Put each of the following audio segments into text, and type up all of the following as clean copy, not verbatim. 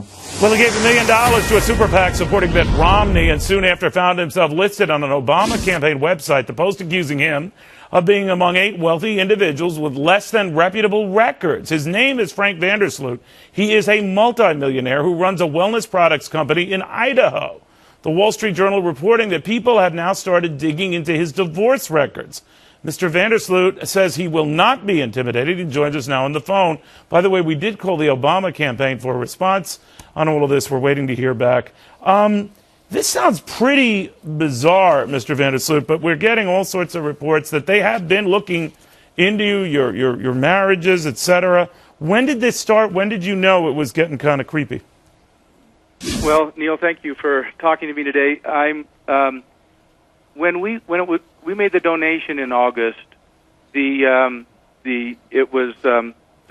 now. Well, he gave $1 million to a super PAC supporting Mitt Romney and soon after found himself listed on an Obama campaign website. The post accusing him of being among 8 wealthy individuals with less than reputable records. His name is Frank Vandersloot. He is a multimillionaire who runs a wellness products company in Idaho. The Wall Street Journal reporting that people have now started digging into his divorce records. Mr. Vandersloot says he will not be intimidated. He joins us now on the phone. By the way, we did call the Obama campaign for a response on all of this. We're waiting to hear back. This sounds pretty bizarre, Mr. Vandersloot, but we're getting all sorts of reports that they have been looking into your marriages, etc. When did this start? When did you know it was getting kind of creepy? Well, Neil, thank you for talking to me today. When we made the donation in August, the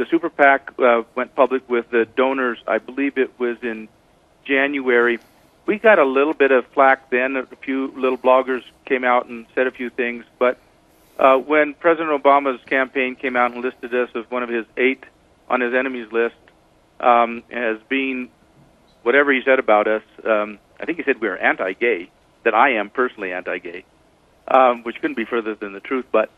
super PAC went public with the donors. I believe it was in January. We got a little bit of flack then. A few little bloggers came out and said a few things. But when President Obama's campaign came out and listed us as one of his 8 on his enemies list, as being whatever he said about us, I think he said we were anti-gay, that I am personally anti-gay, which couldn't be further than the truth. But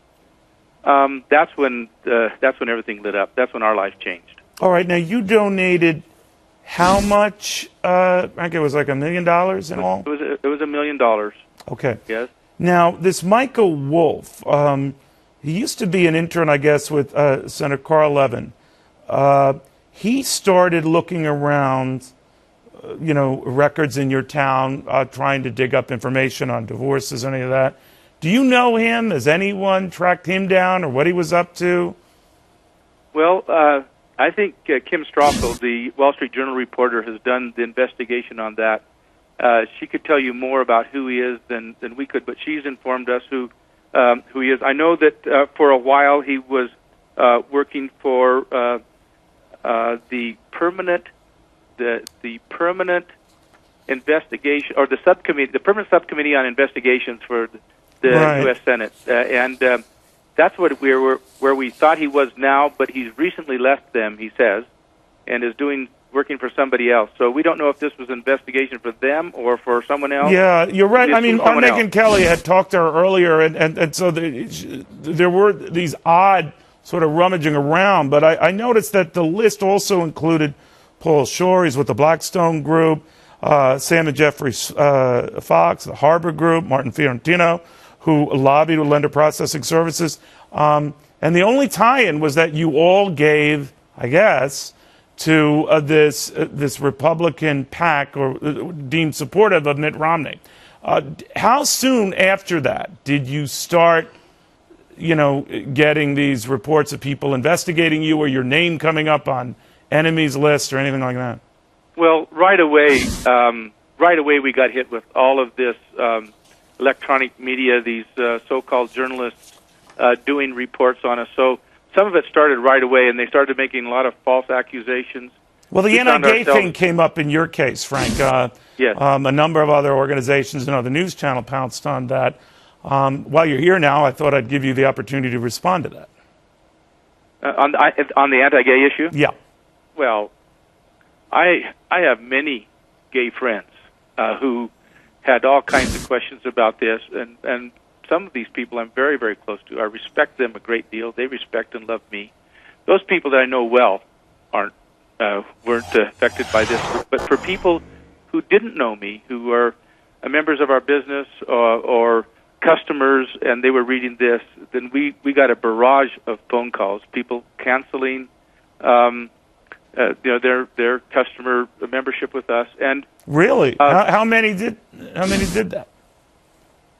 that's when everything lit up. That's when our life changed. All right. Now, you donated how much? I think it was like $1 million in all? It was $1 million. Okay. Yes. Now, this Michael Wolff, he used to be an intern, I guess, with Senator Carl Levin. He started looking around, records in your town, trying to dig up information on divorces, any of that. Do you know him? Has anyone tracked him down or what he was up to? Well, I think Kim Stroffel, the Wall Street Journal reporter, has done the investigation on that. She could tell you more about who he is than we could, but she's informed us who he is. I know that for a while he was working for the permanent investigation, or the permanent subcommittee on investigations for the U.S. Senate, and that's where we thought he was now, but he's recently left them, he says, and is working for somebody else. So we don't know if this was an investigation for them or for someone else. Yeah, you're right. I mean, Megyn Kelly had talked to her earlier, and so there were these odd sort of rummaging around, but I noticed that the list also included Paul Shore, he's with the Blackstone Group, Sam and Jeffrey Fox, the Harbor Group, Martin Fiorentino, who lobbied with lender processing services. And the only tie-in was that you all gave, I guess, to this Republican PAC, or deemed supportive of Mitt Romney. How soon after that did you start, getting these reports of people investigating you, or your name coming up on enemies lists or anything like that? Well, right away we got hit with all of this electronic media, these so-called journalists doing reports on us. So some of it started right away, and they started making a lot of false accusations. Well, the anti-gay thing came up in your case, Frank. Yes. A number of other organizations, the News Channel pounced on that. While you're here now, I thought I'd give you the opportunity to respond to that. On the anti-gay issue? Yeah. Well, I have many gay friends who had all kinds of questions about this, and some of these people I'm very, very close to. I respect them a great deal. They respect and love me. Those people that I know well weren't affected by this. But for people who didn't know me, who are members of our business or customers, and they were reading this, then we got a barrage of phone calls, people canceling their customer membership with us. And really, how many did that?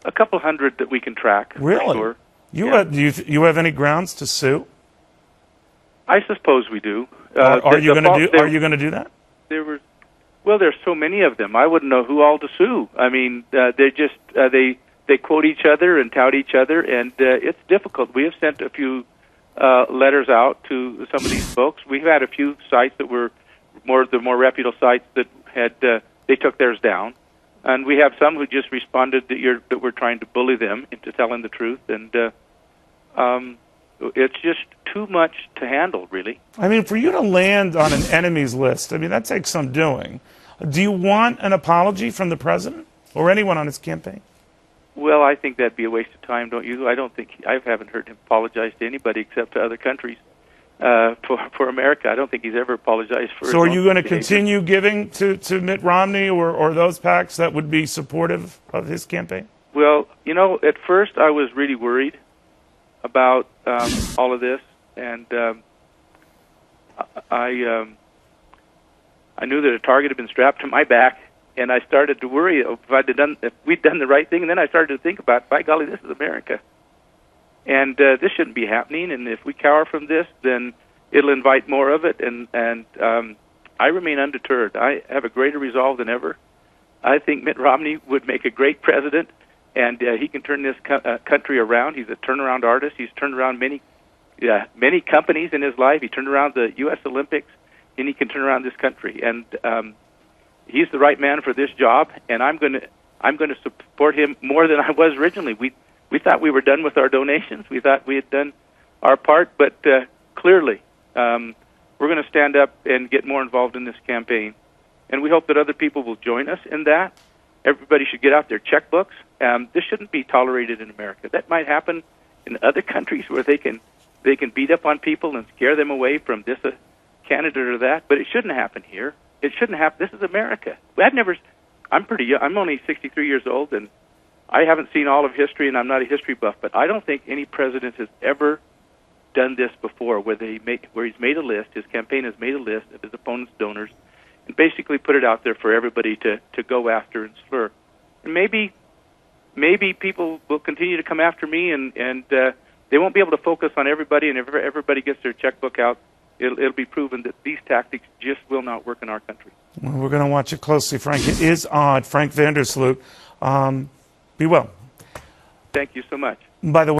A couple hundred that we can track. Really? For sure. Do you have any grounds to sue? I suppose we do. Are you going to do that? There's so many of them. I wouldn't know who all to sue. I mean, they quote each other and tout each other, and it's difficult. We have sent a few letters out to some of these folks. We've had a few sites that were the more reputable sites that had they took theirs down, and we have some who just responded that we're trying to bully them into telling the truth. And It's just too much to handle, really. I mean, for you to land on an enemies list, I mean, that takes some doing. Do you want an apology from the president or anyone on his campaign? Well, I think that'd be a waste of time, don't you? I haven't heard him apologize to anybody except to other countries for America. I don't think he's ever apologized for. So, are you going to continue giving to Mitt Romney or those PACs that would be supportive of his campaign? Well, at first I was really worried about all of this, and I knew that a target had been strapped to my back. And I started to worry if we'd done the right thing. And then I started to think about, by golly, this is America. And this shouldn't be happening. And if we cower from this, then it'll invite more of it. And I remain undeterred. I have a greater resolve than ever. I think Mitt Romney would make a great president, and he can turn this country around. He's a turnaround artist. He's turned around many companies in his life. He turned around the U.S. Olympics, and he can turn around this country. And he's the right man for this job, and I'm going to support him more than I was originally. We thought we were done with our donations. We thought we had done our part, but clearly we're going to stand up and get more involved in this campaign, and we hope that other people will join us in that. Everybody should get out their checkbooks. This shouldn't be tolerated in America. That might happen in other countries where they can beat up on people and scare them away from this candidate or that, but it shouldn't happen here. It shouldn't happen. This is America. I'm pretty young. I'm only 63 years old, and I haven't seen all of history, and I'm not a history buff, but I don't think any president has ever done this before, where he's made a list, his campaign has made a list of his opponent's donors, and basically put it out there for everybody to go after and slur. And maybe people will continue to come after me, and they won't be able to focus on everybody, and if everybody gets their checkbook out, it'll be proven that these tactics just will not work in our country. Well, we're going to watch it closely, Frank. It is odd. Frank Vandersloot. Be well. Thank you so much. By the way,